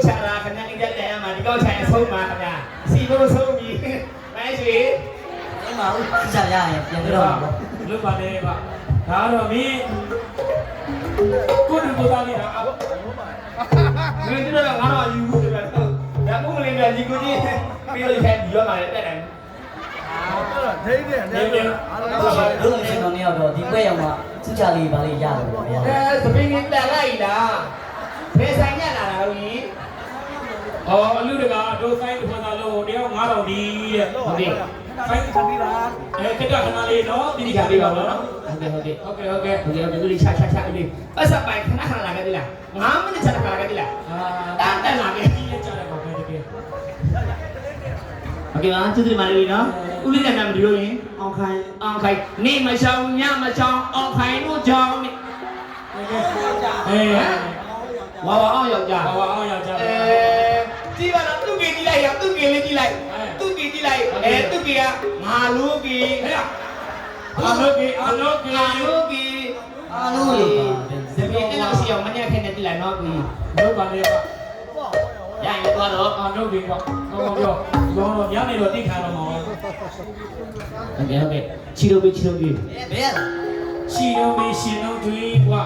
ချတာခင်ဗျာအိမ်ကြတဲ့မှာဒီကောက်ချရင်ဆုံးပါခင်ဗျာစီလို့ဆုံးပြီမဲရွှေအိမ်မှာဦးချရရင်ပြန်ပြီးတော့လုတ်ပါလေပါဒါတော့မင်းကိုယ်ကိုသားလေးဟာမင်းတို့ကငါတော့ယူဘူးတယ်ဗျာဒါပုံလေးကညီကိုကြီးပြီးတော့ခိုင်းပြီးတော့မှလည်းတက်တယ်ထိန်းတယ်နဲ့တို့ရှင်တော်နှစ်ယောက်တော့ဒီပွဲရောက်မှစုချလေးပါလေးရတယ်ဗျာသပင်းကြီးတက်လိုက်လားဘယ်ဆိုင်ရလာတာလို့ကြီးဟောအလူတကာတို့ဆိုင်တစ်ခါသာလို့တယောက်9000ဒီတဲ့ဟုတ်ပြီဆိုင်ခဏလားခဏခဏလေးနော်ဒီခါလေးပါတော့နော်ဟုတ်ကဲ့ဒီချာလေးပတ်စပိုင်ခဏခဏလာခဲ့ပြီလား9မိနစ်ချာလာခဲ့ပြီလားတန်းတက်လာခဲ့ကြီးရကြတယ်ပါပဲတကယ်โอเคပါကျေးဇူးတင်ပါတယ်နော်ဦးလေးနဲ့နာမည်လို့ရင်အောင်ခိုင်နေမချောင်းညမချောင်းအောင်ခိုင်တို့ကြောင်းနဲ့ဝါအောင်ယောက်ျားကြည့်ပါတော့သူ့ကြီးကြည့်လိုက်ရသူ့ကြီးလေးကြည့်လိုက်သူ့ကြီးကြည့်လိုက်သူ့ကြီးကငါလို့ကြီးဟဲ့အာလို့ကြီးဇမင်းတက်လို့ရှိအောင်မညက်ခဲနေကြည့်လိုက်နော်ကြီး လုတ်ပါလေပါရရင်သွားတော့အာလုတ်ကြီးပါတော့ပြောတော့ညနေတော့တိခါတော့မှာဟုတ်ကဲ့ချီလို့ပြီဘယ်ရလဲရှိတော့မေးရှင်တော့တွေးကွာ